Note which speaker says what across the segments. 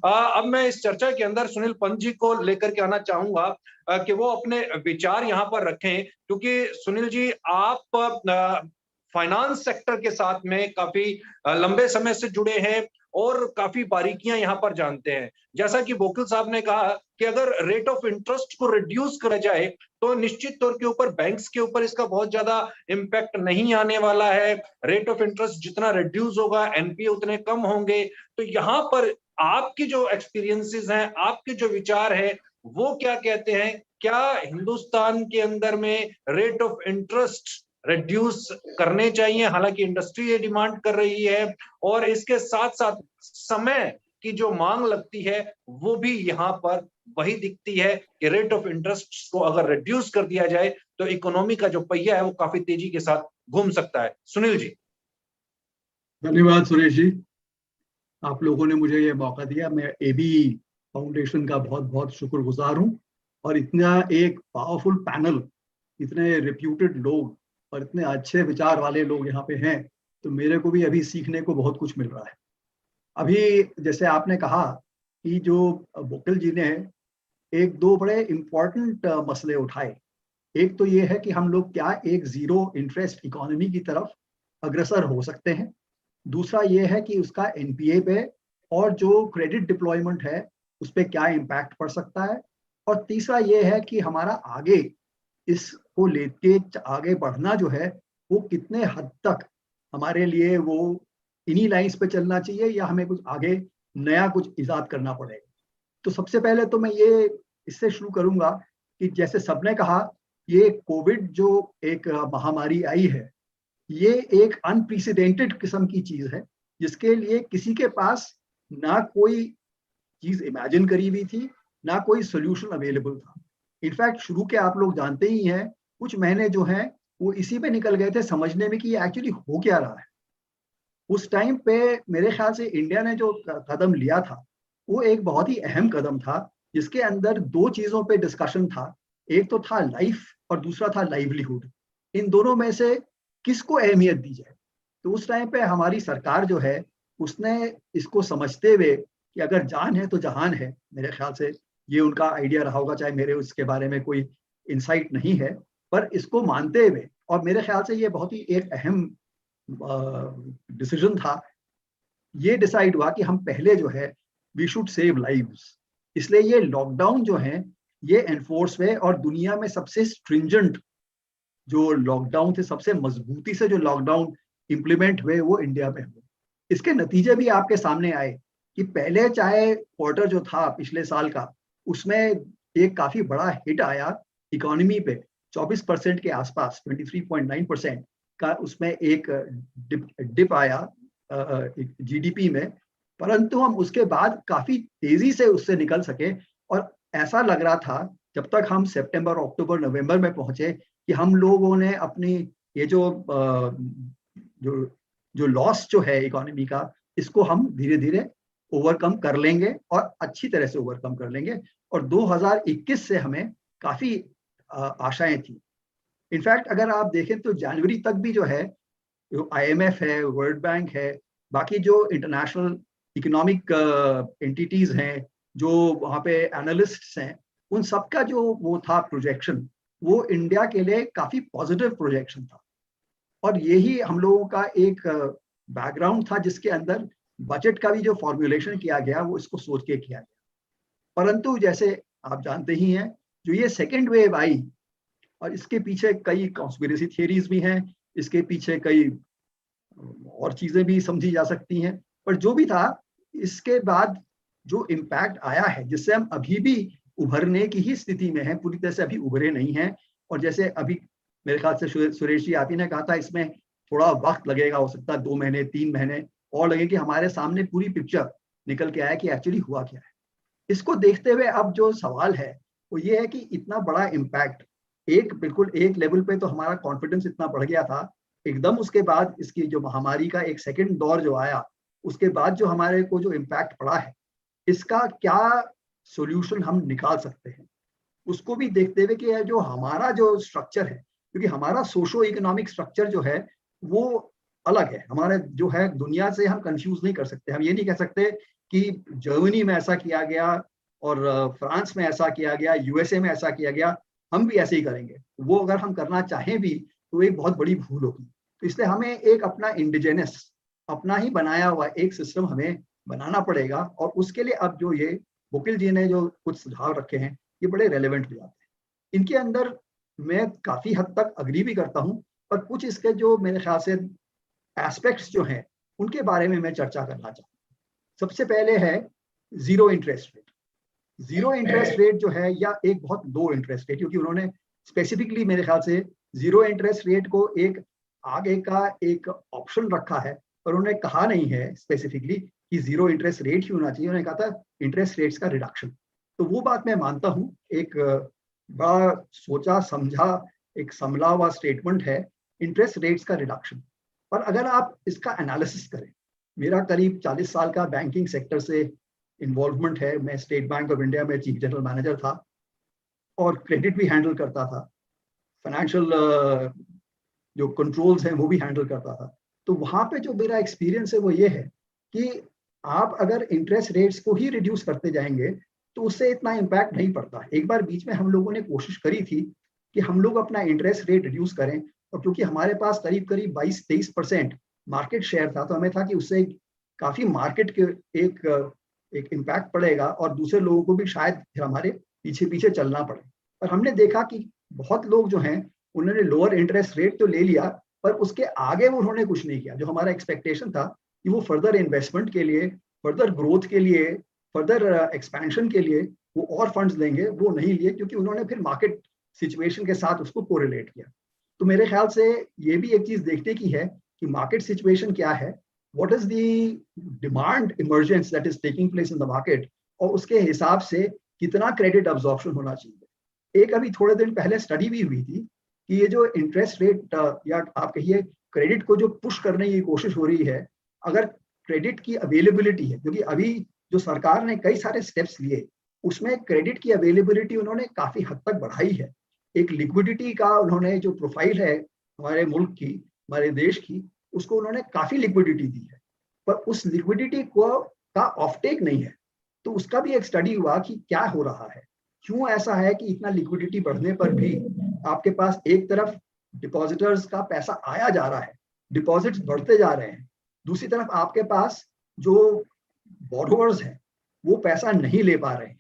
Speaker 1: अब मैं इस चर्चा के अंदर सुनील पंत जी को लेकर के आना चाहूंगा कि वो अपने विचार यहाँ पर रखें, क्योंकि सुनील जी आप फाइनेंस सेक्टर के साथ में काफी लंबे समय से जुड़े हैं और काफी बारीकियां यहाँ पर जानते हैं। जैसा कि वकील साहब ने कहा कि अगर रेट ऑफ इंटरेस्ट को रिड्यूस करा जाए तो निश्चित तौर के ऊपर बैंक्स के ऊपर इसका बहुत ज्यादा इम्पैक्ट नहीं आने वाला है। रेट ऑफ इंटरेस्ट जितना रिड्यूस होगा, एनपीए उतने कम होंगे। तो यहाँ पर आपकी जो एक्सपीरियंसेस हैं, आपके जो विचार है, वो क्या कहते हैं? क्या हिंदुस्तान के अंदर में रेट ऑफ इंटरेस्ट रिड्यूस करने चाहिए? हालांकि इंडस्ट्री ये डिमांड कर रही है और इसके साथ साथ समय की जो मांग लगती है वो भी यहाँ पर वही दिखती है कि रेट ऑफ इंटरेस्ट को अगर रिड्यूस कर दिया जाए तो इकोनॉमी का जो पहिया है वो काफी तेजी के साथ घूम सकता है। सुनील जी।
Speaker 2: धन्यवाद सुरेश जी, आप लोगों ने मुझे ये मौका दिया। मैं एबी फाउंडेशन का बहुत बहुत शुक्रगुजार हूँ। और इतना एक पावरफुल पैनल, इतने रिप्यूटेड लोग और इतने अच्छे विचार वाले लोग यहाँ पे हैं, तो मेरे को भी अभी सीखने को बहुत कुछ मिल रहा है। अभी जैसे आपने कहा कि जो वकील जी ने एक दो बड़े इम्पोर्टेंट मसले उठाए। एक तो ये है कि हम लोग क्या एक जीरो इंटरेस्ट इकोनॉमी की तरफ अग्रसर हो सकते हैं। दूसरा ये है कि उसका एनपीए पे और जो क्रेडिट डिप्लॉयमेंट है उस पर क्या इम्पैक्ट पड़ सकता है। और तीसरा ये है कि हमारा आगे इसको लेके आगे बढ़ना जो है वो कितने हद तक हमारे लिए वो इन्हीं लाइंस पे चलना चाहिए या हमें कुछ आगे नया कुछ इजाद करना पड़ेगा। तो सबसे पहले तो मैं ये इससे शुरू करूंगा कि जैसे सबने कहा, ये कोविड जो एक महामारी आई है, ये एक अनप्रेसिडेंटेड किस्म की चीज है जिसके लिए किसी के पास ना कोई चीज इमेजिन करी हुई थी, ना कोई सोल्यूशन अवेलेबल था। इनफैक्ट शुरू के आप लोग जानते ही हैं, कुछ महीने जो हैं वो इसी पे निकल गए थे समझने में कि ये एक्चुअली हो क्या रहा है। उस टाइम पे मेरे ख्याल से इंडिया ने जो कदम लिया था वो एक बहुत ही अहम कदम था, जिसके अंदर दो चीजों पे डिस्कशन था। एक तो था लाइफ और दूसरा था लाइवलीहुड। इन दोनों में से किसको अहमियत दी जाए। तो उस टाइम पे हमारी सरकार जो है उसने इसको समझते हुए कि अगर जान है तो जहान है, मेरे ख्याल से ये उनका आइडिया रहा होगा, चाहे मेरे उसके बारे में कोई इंसाइट नहीं है, पर इसको मानते हुए, और मेरे ख्याल से ये बहुत ही एक अहम डिसीजन था, ये डिसाइड हुआ कि हम पहले जो है वी शुड सेव लाइव्स। इसलिए ये लॉकडाउन जो है ये एनफोर्स हुए और दुनिया में सबसे स्ट्रिंजेंट जो लॉकडाउन थे, सबसे मजबूती से जो लॉकडाउन इंप्लीमेंट हुए वो इंडिया में हुए। इसके नतीजे भी आपके सामने आए कि पहले चाहे क्वार्टर जो था पिछले साल का, उसमें एक काफी बड़ा हिट आया इकोनॉमी पे, 24% के आसपास, 23.9% का उसमें एक डिप आया जीडीपी में। परंतु हम उसके बाद काफी तेजी से उससे निकल सके और ऐसा लग रहा था जब तक हम सितंबर, अक्टूबर, नवंबर में पहुंचे कि हम लोगों ने अपनी ये जो लॉस जो है इकोनॉमी का, इसको हम धीरे धीरे ओवरकम कर लेंगे और अच्छी तरह से ओवरकम कर लेंगे। और 2021 से हमें काफी आशाएं थी। इनफैक्ट अगर आप देखें तो जनवरी तक भी जो है, जो आईएमएफ है, वर्ल्ड बैंक है, बाकी जो इंटरनेशनल इकोनॉमिक एंटिटीज हैं, जो वहाँ पे एनालिस्ट्स हैं, उन सबका जो वो था प्रोजेक्शन, वो इंडिया के लिए काफी पॉजिटिव प्रोजेक्शन था। और यही हम लोगों का एक बैकग्राउंड था जिसके अंदर बजट का भी जो फॉर्मुलेशन किया गया वो इसको सोच के किया गया। परंतु जैसे आप जानते ही हैं, जो ये सेकेंड वेव आई, और इसके पीछे कई कॉन्स्पिरेसी थियरीज भी हैं, इसके पीछे कई और चीजें भी समझी जा सकती हैं, पर जो भी था, इसके बाद जो इम्पैक्ट आया है जिससे हम अभी भी उभरने की ही स्थिति में हैं, पूरी तरह से अभी उभरे नहीं हैं। और जैसे अभी मेरे ख्याल से सुरेश जी आप ही ने कहा था, इसमें थोड़ा वक्त लगेगा, हो सकता है 2 महीने 3 महीने और लगे कि हमारे सामने पूरी पिक्चर निकल के आए कि एक्चुअली हुआ क्या है। इसको देखते हुए अब जो सवाल है वो ये है कि इतना बड़ा इम्पैक्ट, बिल्कुल एक लेवल पे तो हमारा कॉन्फिडेंस इतना बढ़ गया था, एकदम उसके बाद इसकी जो महामारी का एक सेकंड दौर जो आया, उसके बाद जो हमारे को जो इम्पैक्ट पड़ा है, इसका क्या सॉल्यूशन हम निकाल सकते हैं, उसको भी देखते हुए कि जो हमारा जो स्ट्रक्चर है, क्योंकि हमारा सोशो इकोनॉमिक स्ट्रक्चर जो है वो अलग है। हमारे जो है दुनिया से हम कंफ्यूज नहीं कर सकते। हम ये नहीं कह सकते कि जर्मनी में ऐसा किया गया और फ्रांस में ऐसा किया गया, यूएसए में ऐसा किया गया, हम भी ऐसे ही करेंगे। वो अगर हम करना चाहें भी तो एक बहुत बड़ी भूल होगी। तो इसलिए हमें एक अपना इंडिजिनस, अपना ही बनाया हुआ एक सिस्टम हमें बनाना पड़ेगा। और उसके लिए अब जो ये वकील जी ने जो कुछ सुझाव रखे हैं, ये बड़े रेलेवेंट भी आते हैं। इनके अंदर मैं काफी हद तक अग्री भी करता हूँ, पर कुछ इसके जो मेरे ख्याल से एस्पेक्ट्स जो हैं उनके बारे में मैं चर्चा करना चाहूँ। सबसे पहले है zero interest rate. Zero interest rate जो है, या एक बहुत लो इंटरेस्ट रेट, क्योंकि उन्होंने स्पेसिफिकली मेरे ख्याल से जीरो इंटरेस्ट रेट को एक आगे का एक ऑप्शन रखा है, पर उन्होंने कहा नहीं है स्पेसिफिकली कि जीरो इंटरेस्ट रेट ही होना चाहिए। उन्होंने कहा था इंटरेस्ट रेट्स का रिडक्शन। तो वो बात मैं मानता हूँ, एक बड़ा सोचा समझा एक संभला हुआ स्टेटमेंट है इंटरेस्ट रेट्स का रिडक्शन। पर अगर आप इसका एनालिसिस करें, मेरा करीब 40 साल का बैंकिंग सेक्टर से इन्वॉल्वमेंट है। मैं स्टेट बैंक ऑफ इंडिया में चीफ जनरल मैनेजर था और क्रेडिट भी हैंडल करता था, फाइनेंशियल जो कंट्रोल्स हैं वो भी हैंडल करता था। तो वहां पे जो मेरा एक्सपीरियंस है वो ये है कि आप अगर इंटरेस्ट रेट्स को ही रिड्यूस करते जाएंगे तो उससे इतना इम्पैक्ट नहीं पड़ता। एक बार बीच में हम लोगों ने कोशिश करी थी कि हम लोग अपना इंटरेस्ट रेट रिड्यूस करें, और क्योंकि हमारे पास करीब करीब 22-23% मार्केट शेयर था, तो हमें था कि उससे काफी मार्केट के एक इम्पैक्ट पड़ेगा और दूसरे लोगों को भी शायद फिर हमारे पीछे पीछे चलना पड़े। पर हमने देखा कि बहुत लोग जो हैं उन्होंने लोअर इंटरेस्ट रेट तो ले लिया, पर उसके आगे उन्होंने कुछ नहीं किया। जो हमारा एक्सपेक्टेशन था कि वो फर्दर इन्वेस्टमेंट के लिए, फर्दर ग्रोथ के लिए, फर्दर एक्सपेंशन के लिए वो और फंड्स लेंगे, वो नहीं लिए, क्योंकि उन्होंने फिर मार्केट सिचुएशन के साथ उसको कोरिलेट किया। तो मेरे ख्याल से ये भी एक चीज देखने की है कि मार्केट सिचुएशन क्या है, what is the demand emergence that is taking place in the market, और उसके हिसाब से कितना क्रेडिट अब्जॉर्प्शन होना चाहिए। एक अभी थोड़े दिन पहले स्टडी भी हुई थी कि ये जो इंटरेस्ट रेट या आप कहिए क्रेडिट को जो पुश करने की कोशिश हो रही है, अगर क्रेडिट की अवेलेबिलिटी है, क्योंकि अभी जो सरकार ने कई सारे स्टेप्स लिए उसमें क्रेडिट की अवेलेबिलिटी उन्होंने काफी हद तक बढ़ाई है। एक लिक्विडिटी का उन्होंने जो प्रोफाइल है हमारे मुल्क की, हमारे देश की, उसको उन्होंने काफी लिक्विडिटी दी है, पर उस लिक्विडिटी को का ऑफटेक नहीं है। तो उसका भी एक स्टडी हुआ कि क्या हो रहा है, क्यों ऐसा है कि इतना लिक्विडिटी बढ़ने पर भी आपके पास एक तरफ डिपॉजिटर्स का पैसा आया जा रहा है, डिपॉजिट्स बढ़ते जा रहे हैं, दूसरी तरफ आपके पास जो बोरोवर्स हैं वो पैसा नहीं ले पा रहे हैं।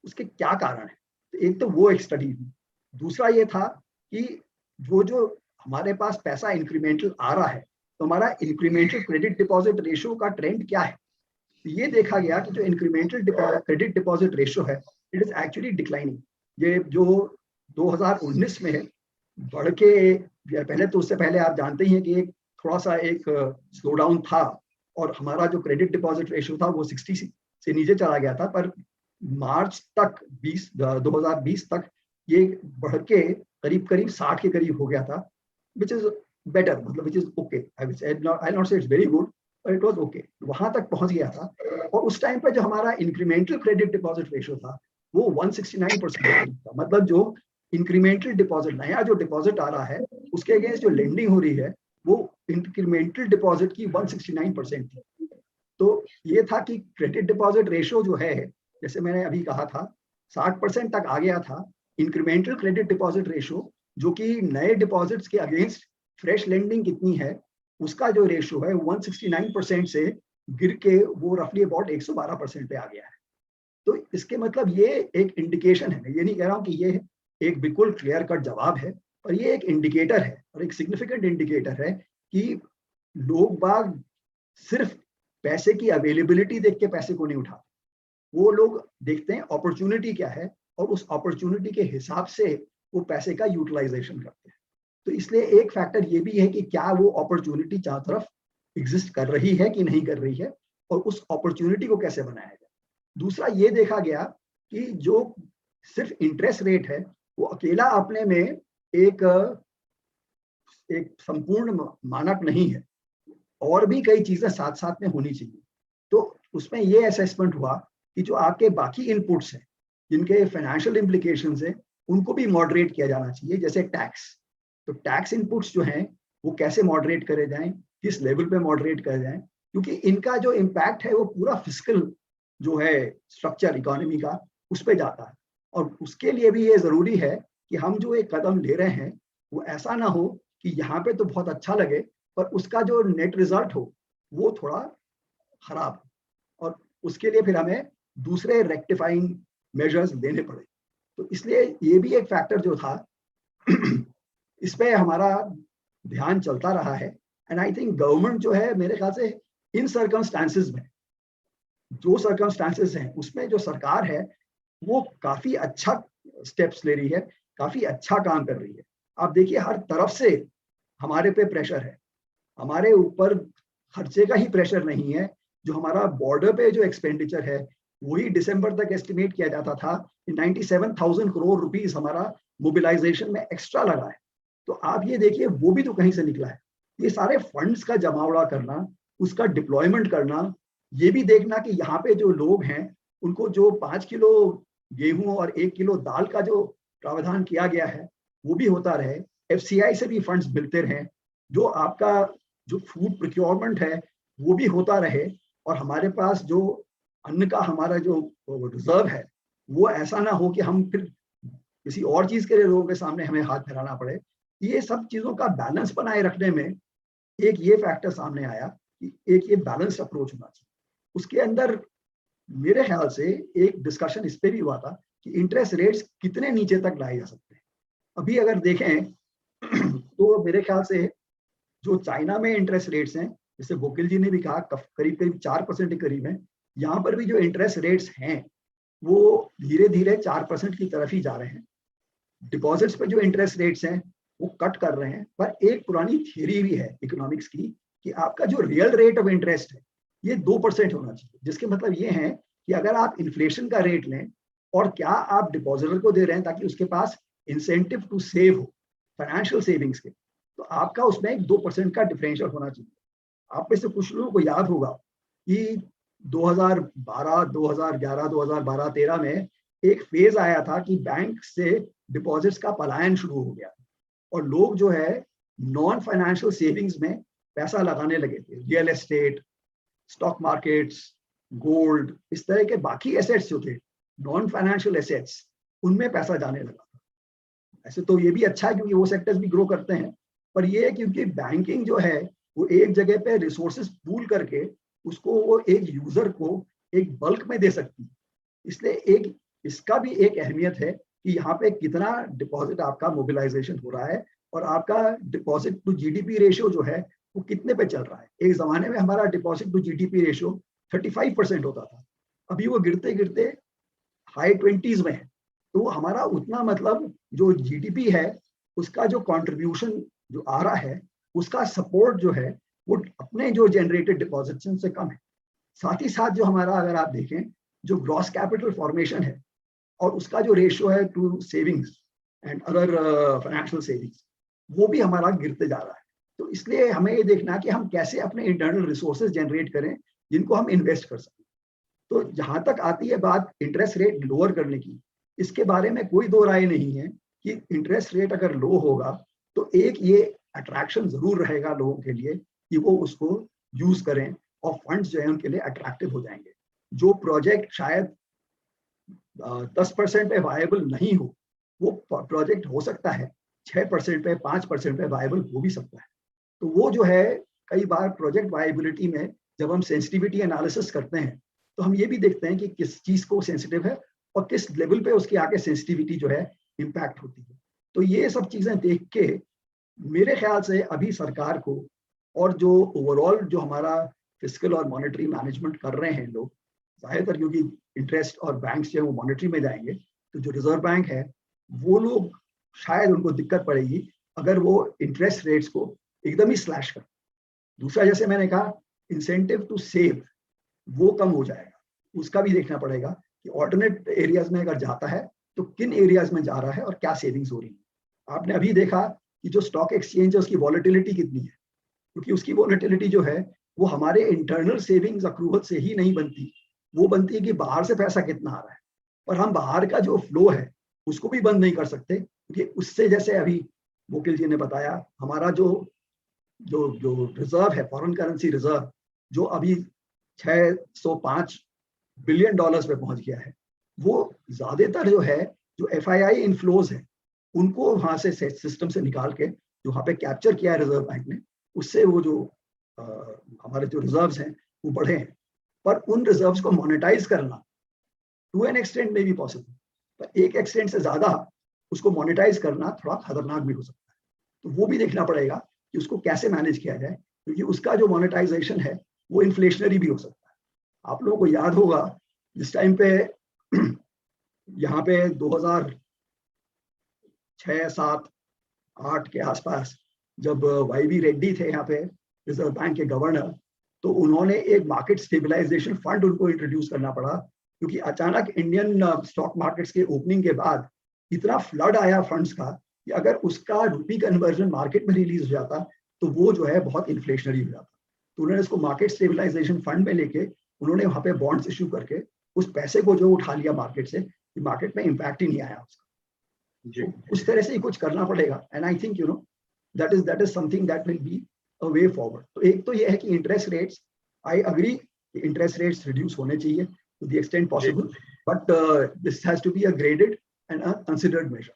Speaker 2: उसके क्या कारण है? तो एक तो वो एक स्टडी हुई। दूसरा ये था कि वो जो हमारे पास पैसा इंक्रीमेंटल आ रहा है, तो हमारा इंक्रीमेंटल क्रेडिट डिपॉजिट रेशियो का ट्रेंड क्या है। तो ये देखा गया कि जो इंक्रीमेंटल क्रेडिट डिपॉजिट रेशियो है, इट इज एक्चुअली डिक्लाइनिंग। ये जो 2019 में बढ़ के, पहले तो उससे पहले आप जानते ही हैं कि एक थोड़ा सा एक स्लो डाउन था और हमारा जो क्रेडिट डिपॉजिट रेशियो था वो 60 से नीचे चला गया था, पर मार्च तक 2020 तक ये बढ़ के करीब करीब 60 के करीब हो गया था, विच इज बेटर, मतलब which is okay. I not say it's very good, but it was okay, वहां तक पहुंच गया था। और उस टाइम पे जो हमारा इंक्रीमेंटल क्रेडिट डिपॉजिट रेशियो था वो 169% था। मतलब जो इंक्रीमेंटल डिपॉजिट, नया जो डिपॉजिट आ रहा है उसके अगेंस्ट जो लेंडिंग हो रही है वो इंक्रीमेंटल डिपॉजिट की 169% थी। तो ये था कि क्रेडिट डिपॉजिट रेशियो जो है, जैसे मैंने अभी कहा था, 60% तक आ गया था। इंक्रीमेंटल क्रेडिट डिपॉजिट रेशियो, जो कि नए डिपॉजिट्स के अगेंस्ट फ्रेश लेंडिंग कितनी है, उसका जो रेशियो है 169% से गिर के वो रफली अबाउट 112% पे आ गया है। तो इसके मतलब ये एक इंडिकेशन है। मैं ये नहीं कह रहा हूँ कि ये एक बिल्कुल क्लियर कट जवाब है, पर ये एक इंडिकेटर है और एक सिग्निफिकेंट इंडिकेटर है कि लोग बाग सिर्फ पैसे की अवेलेबिलिटी देख के पैसे को नहीं उठाते, वो लोग देखते हैं अपॉर्चुनिटी क्या है और उस अपॉर्चुनिटी के हिसाब से वो पैसे का यूटिलाइजेशन करते हैं। तो इसलिए एक फैक्टर ये भी है कि क्या वो अपॉर्चुनिटी चारों तरफ एग्जिस्ट कर रही है कि नहीं कर रही है, और उस अपॉर्चुनिटी को कैसे बनाया जाए। दूसरा ये देखा गया कि जो सिर्फ इंटरेस्ट रेट है वो अकेला अपने में एक संपूर्ण मानक नहीं है, और भी कई चीजें साथ साथ में होनी चाहिए। तो उसमें ये असेसमेंट हुआ कि जो आपके बाकी इनपुट्स हैं जिनके फाइनेंशियल इम्प्लीकेशंस है उनको भी मॉडरेट किया जाना चाहिए, जैसे टैक्स। तो टैक्स इनपुट्स जो हैं वो कैसे मॉडरेट करे जाएं, किस लेवल पे मॉडरेट कर जाएं, क्योंकि इनका जो इम्पैक्ट है वो पूरा फिस्कल जो है स्ट्रक्चर इकोनॉमी का उस पर जाता है। और उसके लिए भी ये जरूरी है कि हम जो एक कदम ले रहे हैं वो ऐसा ना हो कि यहाँ पे तो बहुत अच्छा लगे पर उसका जो नेट रिजल्ट हो वो थोड़ा खराब हो, और उसके लिए फिर हमें दूसरे रेक्टिफाइंग मेजर्स लेने पड़े। तो इसलिए ये भी एक फैक्टर जो था इस पे हमारा ध्यान चलता रहा है। एंड आई थिंक गवर्नमेंट जो है मेरे ख्याल से इन सर्कमस्टांसेस में जो सर्कमस्टांसेस हैं उसमें जो सरकार है वो काफी अच्छा स्टेप्स ले रही है, काफी अच्छा काम कर रही है। आप देखिए हर तरफ से हमारे पे प्रेशर है, हमारे ऊपर खर्चे का ही प्रेशर नहीं है। जो हमारा बॉर्डर पे जो एक्सपेंडिचर है वही दिसंबर तक एस्टिमेट किया जाता था कि 97,000 करोड़ रुपीस हमारा मोबिलाइजेशन में एक्स्ट्रा लगा है। तो आप ये देखिए वो भी तो कहीं से निकला है। ये सारे फंड्स का जमावड़ा करना, उसका डिप्लॉयमेंट करना, ये भी देखना कि यहाँ पे जो लोग हैं उनको जो 5 किलो गेहूं और 1 किलो दाल का जो प्रावधान किया गया है वो भी होता रहे, FCI से भी फंड्स मिलते रहे, जो आपका जो फूड प्रोक्योरमेंट है वो भी होता रहे, और हमारे पास जो अन्न का हमारा जो रिजर्व है वो ऐसा ना हो कि हम फिर किसी और चीज के लिए लोगों के सामने हमें हाथ फैलाना पड़े। ये सब चीजों का बैलेंस बनाए रखने में एक ये फैक्टर सामने आया कि एक ये बैलेंस्ड अप्रोच होना चाहिए। उसके अंदर मेरे ख्याल से एक डिस्कशन इस पे भी हुआ था कि इंटरेस्ट रेट्स कितने नीचे तक लाए जा सकते हैं। अभी अगर देखें तो मेरे ख्याल से जो चाइना में इंटरेस्ट रेट्स हैं, जैसे वकील जी ने भी कहा करीब करीब 4% के करीब है, यहाँ पर भी जो इंटरेस्ट रेट्स हैं वो धीरे धीरे 4% की तरफ ही जा रहे हैं। डिपॉजिट्स पे जो इंटरेस्ट रेट्स हैं वो कट कर रहे हैं, पर एक पुरानी थियरी भी है इकोनॉमिक्स की कि आपका जो रियल रेट ऑफ इंटरेस्ट है ये 2% होना चाहिए, जिसके मतलब ये है कि अगर आप इन्फ्लेशन का रेट लें और क्या आप डिपॉजिटर को दे रहे हैं ताकि उसके पास इंसेंटिव टू सेव हो, फाइनेंशियल सेविंग्स के, तो आपका उसमें एक 2% का डिफरेंशियल होना चाहिए। आप में से कुछ लोगों को याद होगा कि 2012, 2011, 2012, 13 में एक फेज आया था कि बैंक से डिपॉजिट्स का पलायन शुरू हो गया और लोग जो है नॉन फाइनेंशियल सेविंग्स में पैसा लगाने लगे थे। Real estate, stock markets, gold, इस तरह के बाकी एसेट्स जो थे नॉन फाइनेंशियल एसेट्स, उनमें पैसा जाने लगा था। ऐसे तो ये भी अच्छा है क्योंकि वो सेक्टर्स भी ग्रो करते हैं, पर ये है क्योंकि बैंकिंग जो है वो एक जगह पे रिसोर्सेज पूल करके उसको वो एक यूजर को एक बल्क में दे सकती है। इसलिए एक इसका भी एक अहमियत है कि यहाँ पे कितना डिपॉजिट आपका मोबिलाइजेशन हो रहा है और आपका डिपॉजिट टू जीडीपी रेशियो जो है वो कितने पे चल रहा है। एक जमाने में हमारा डिपॉजिट टू जीडीपी रेशियो 35% होता था, अभी वो गिरते गिरते हाई 20s में है। तो हमारा उतना मतलब जो जीडीपी है उसका जो कंट्रीब्यूशन जो आ रहा है उसका सपोर्ट जो है वो अपने जो जनरेटेड डिपॉजिट से कम है। साथ ही साथ जो हमारा अगर आप देखें जो ग्रॉस कैपिटल फॉर्मेशन है और उसका जो रेशियो है to savings and other financial savings, वो भी हमारा गिरते जा रहा है। तो इसलिए हमें ये देखना कि हम कैसे अपने इंटरनल रिसोर्सेज जनरेट करें जिनको हम इन्वेस्ट कर सकें। तो जहां तक आती है बात इंटरेस्ट रेट लोअर करने की, इसके बारे में कोई दो राय नहीं है कि इंटरेस्ट रेट अगर लो होगा तो एक ये अट्रैक्शन जरूर रहेगा लोगों के लिए कि वो उसको यूज करें और फंड्स जो है उनके लिए अट्रैक्टिव हो जाएंगे। जो प्रोजेक्ट शायद 10% पे वायबल नहीं हो, वो प्रोजेक्ट हो सकता है 6% पे, 5% पे वायबल हो भी सकता है। तो वो जो है कई बार प्रोजेक्ट वायबिलिटी में जब हम सेंसिटिविटी एनालिसिस करते हैं तो हम ये भी देखते हैं कि किस चीज को सेंसिटिव है और किस लेवल पे उसकी आगे सेंसिटिविटी जो है इम्पैक्ट होती है। तो ये सब चीजें देख के मेरे ख्याल से अभी सरकार को और जो ओवरऑल जो हमारा फिस्कल और मॉनेटरी मैनेजमेंट कर रहे हैं लोग, ज्यादातर क्योंकि इंटरेस्ट और बैंक जो है वो मॉनेटरी में जाएंगे, तो जो रिजर्व बैंक है वो लोग शायद उनको दिक्कत पड़ेगी अगर वो इंटरेस्ट रेट्स को एकदम ही स्लैश कर। दूसरा, जैसे मैंने कहा, इंसेंटिव टू सेव वो कम हो जाएगा, उसका भी देखना पड़ेगा कि ऑल्टरनेट एरियाज में अगर जाता है तो किन एरियाज में जा रहा है और क्या सेविंग्स हो रही है। आपने अभी देखा कि जो स्टॉक एक्सचेंज है उसकी वॉलेटिलिटी कितनी है, क्योंकि उसकी वॉलेटिलिटी जो है वो हमारे इंटरनल सेविंग्स अप्रूवल से ही नहीं बनती, वो बनती है कि बाहर से पैसा कितना आ रहा है। और हम बाहर का जो फ्लो है उसको भी बंद नहीं कर सकते, क्योंकि उससे, जैसे अभी वकील जी ने बताया, हमारा जो जो जो रिजर्व है, फॉरेन करेंसी रिजर्व, जो अभी 605 बिलियन डॉलर्स पे पहुंच गया है, वो ज्यादातर जो है, जो FII इनफ्लोज है, उनको वहां से सिस्टम से निकाल के जो वहां पे कैप्चर किया है रिजर्व बैंक ने, उससे वो जो हमारे जो रिजर्व्स हैं वो बढ़े हैं। पर उन रिजर्व्स को मोनेटाइज करना टू एन एक्सटेंट में भी पॉसिबल, पर एक एक्सटेंट से ज्यादा उसको मोनेटाइज करना थोड़ा खतरनाक भी हो सकता है। तो वो भी देखना पड़ेगा कि उसको कैसे मैनेज किया जाए, क्योंकि उसका जो मोनेटाइजेशन है वो इन्फ्लेशनरी भी हो सकता है। आप लोगों को याद होगा जिस टाइम पे यहाँ पे 2006, 7, 8 के आसपास जब YV रेड्डी थे यहाँ पे रिजर्व बैंक के गवर्नर, तो उन्होंने एक मार्केट स्टेबलाइजेशन फंड उनको इंट्रोड्यूस करना पड़ा, क्योंकि अचानक इंडियन स्टॉक मार्केट्स के ओपनिंग के बाद इतना फ्लड आया फंड्स का कि अगर उसका रुपी कन्वर्जन मार्केट में रिलीज हो जाता तो वो जो है बहुत इन्फ्लेशनरी हो जाता। तो उन्होंने इसको मार्केट स्टेबलाइजेशन फंड में लेके उन्होंने वहां पे बॉन्ड्स इश्यू करके उस पैसे को जो उठा लिया मार्केट से, कि मार्केट में इम्पैक्ट ही नहीं आया उसका। तो उस तरह से ही कुछ करना पड़ेगा। And I think that is something that will be a way forward. तो एक तो ये है कि interest rates, I agree, interest rates reduce होने चाहिए to the extent possible, but this has to be a graded and a considered measure.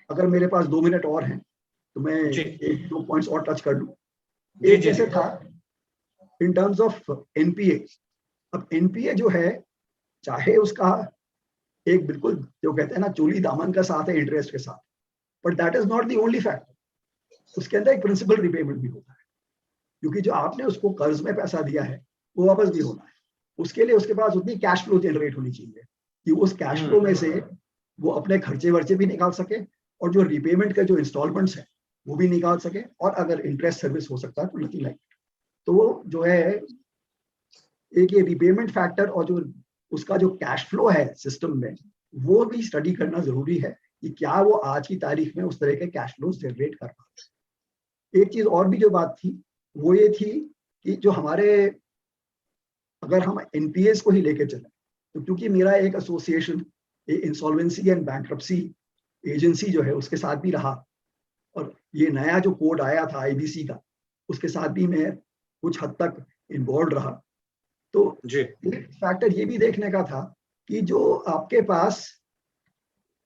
Speaker 2: अगर मेरे पास 2 मिनट और हैं तो मैं एक दो पॉइंट्स और टच कर लूं। एक जैसे था इन टर्म्स ऑफ NPA। अब NPA जो है, चाहे उसका एक बिल्कुल जो कहते हैं ना चोली दामन का साथ है इंटरेस्ट के साथ, but that is not the only factor. उसके अंदर एक प्रिंसिपल रिपेमेंट भी होता है, क्योंकि जो आपने उसको कर्ज में पैसा दिया है वो वापस भी होना है। उसके लिए उसके पास उतनी कैश फ्लो जनरेट होनी चाहिए कि उस कैश फ्लो में से वो अपने खर्चे वर्चे भी निकाल सके, और जो रिपेमेंट के जो इंस्टॉलमेंट्स है वो भी निकाल सके, और अगर इंटरेस्ट सर्विस हो सकता है तो नथिंग लाइक। तो वो जो है एक ये रिपेमेंट फैक्टर और जो उसका जो कैश फ्लो है सिस्टम में, वो भी स्टडी करना जरूरी है कि क्या वो आज की तारीख में उस तरह के कैश फ्लो जनरेट कर पाते हैं। एक चीज और भी जो बात थी वो ये थी कि जो हमारे, अगर हम NPAs को ही लेके चले, तो क्योंकि मेरा एक association insolvency and bankruptcy agency जो है उसके साथ भी रहा, और ये नया जो कोड आया था IBC का, उसके साथ भी मैं कुछ हद तक इन्वॉल्व रहा। तो एक फैक्टर ये भी देखने का था कि जो आपके पास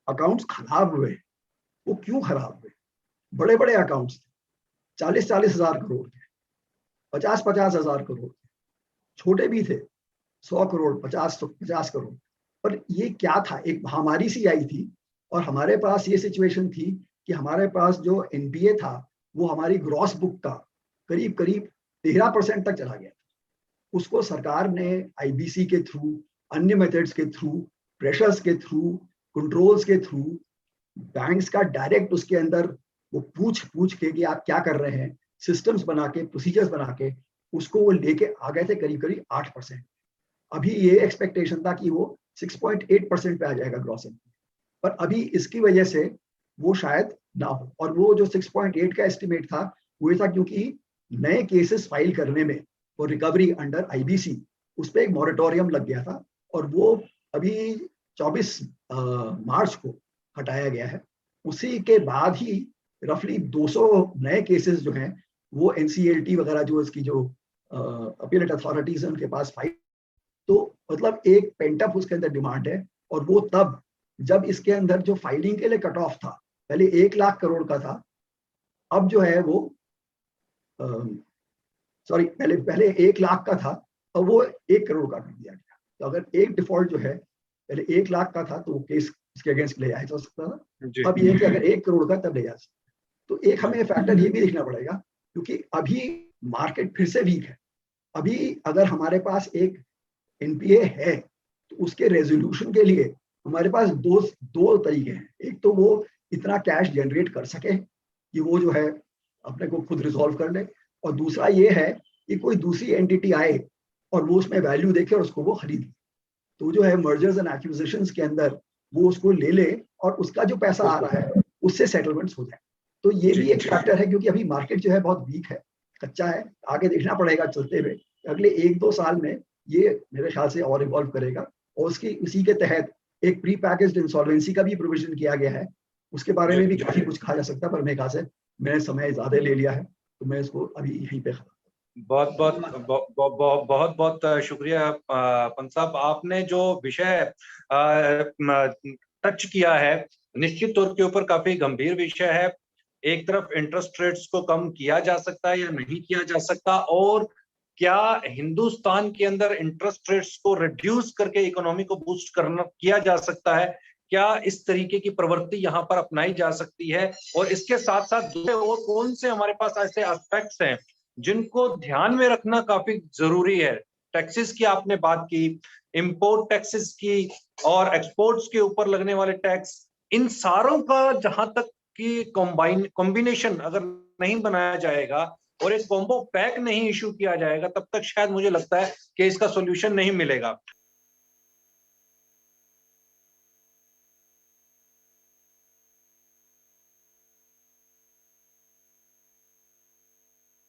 Speaker 2: अकाउंट्स खराब हुए वो क्यों खराब हुए। बड़े बड़े अकाउंट्स थे, 40-40 हजार करोड़ के, 50-50 हजार करोड़, छोटे भी थे 100 करोड़, 50 करोड़। पर ये क्या था, एक महामारी सी आई थी, और हमारे पास ये सिचुएशन थी कि हमारे पास जो NPA था वो हमारी ग्रॉस बुक का करीब करीब 13% तक चला गया। उसको सरकार ने IBC के थ्रू, अन्य मेथड्स के थ्रू, प्रेशर्स के थ्रू, कंट्रोल्स के थ्रू, बैंक्स का डायरेक्ट उसके अंदर वो पूछ के कि आप क्या कर रहे हैं, सिस्टम्स बना के, प्रोसीजर्स बना के उसको वो लेके आ गए थे करीब करीब 8%। अभी ये एक्सपेक्टेशन था कि वो 6.8% पे आ जाएगा ग्रॉस NPA, पर अभी इसकी वजह से वो शायद ना हो। और वो जो 6.8 का एस्टिमेट था वो था क्योंकि नए केसेस फाइल करने में और रिकवरी अंडर IBC उस पर एक मॉरेटोरियम लग गया था, और वो अभी 24 मार्च को हटाया गया है। उसी के बाद ही रफली 200 नए केसेस जो हैं वो NCLT वगैरह जो इसकी जो अपीलेट अथॉरिटीज है उनके पास फाइल। तो मतलब एक पेंटअप उसके अंदर डिमांड है, और वो तब जब इसके अंदर जो फाइलिंग के लिए कट ऑफ था पहले 1 लाख करोड़ का था, अब जो है वो सॉरी पहले 1 लाख का था, अब वो 1 करोड़ का कर दिया गया। तो अगर एक डिफॉल्ट जो है पहले 1 लाख का था तो वो केस इसके अगेंस्ट ले जाया जा सकता था, अब ये कि अगर 1 करोड़ का तब ले जा सकता। तो एक हमें फैक्टर ये भी देखना पड़ेगा, क्योंकि अभी मार्केट फिर से वीक है। अभी अगर हमारे पास एक NPA है तो उसके रेजोल्यूशन के लिए हमारे पास दो तरीके हैं। एक तो वो इतना कैश जनरेट कर सके कि वो जो है अपने को खुद रिजॉल्व कर ले, और दूसरा ये है कि कोई दूसरी एंटिटी आए और वो उसमें वैल्यू देखे और उसको वो खरीदे। तो जो है मर्जर्स एंड एक्विजिशंस के अंदर वो उसको ले ले और उसका जो पैसा आ रहा है उससे सेटलमेंट्स हो जाए। तो ये भी एक फैक्टर है, क्योंकि अभी मार्केट जो है बहुत वीक है, कच्चा है। आगे देखना पड़ेगा चलते हुए, अगले 1-2 साल में ये मेरे ख्याल से और इवॉल्व करेगा, और उसी के तहत एक प्री पैकेज्ड इंसॉल्वेंसी का भी प्रोविजन किया गया है। उसके बारे में भी काफी कुछ कहा जा सकता है, पर मेरे ख्याल से मैंने समय ज्यादा ले लिया है। तो मैं इसको अभी यहीं पे
Speaker 1: बहुत बहुत बहुत बहुत शुक्रिया पंत साहब, आपने जो विषय टच किया है निश्चित तौर के ऊपर काफी गंभीर विषय है। एक तरफ इंटरेस्ट रेट्स को कम किया जा सकता है या नहीं किया जा सकता, और क्या हिंदुस्तान के अंदर इंटरेस्ट रेट्स को रिड्यूस करके इकोनॉमी को बूस्ट करना किया जा सकता है, क्या इस तरीके की प्रवृत्ति यहाँ पर अपनाई जा सकती है, और इसके साथ साथ दूसरे और कौन से हमारे पास ऐसे एस्पेक्ट्स हैं जिनको ध्यान में रखना काफी जरूरी है। टैक्सेस की आपने बात की, इंपोर्ट टैक्सेस की, और एक्सपोर्ट्स के ऊपर लगने वाले टैक्स, इन सारों का जहां तक कि कॉम्बिनेशन अगर नहीं बनाया जाएगा और एक कॉम्बो पैक नहीं इशू किया जाएगा, तब तक शायद मुझे लगता है कि इसका सॉल्यूशन नहीं मिलेगा।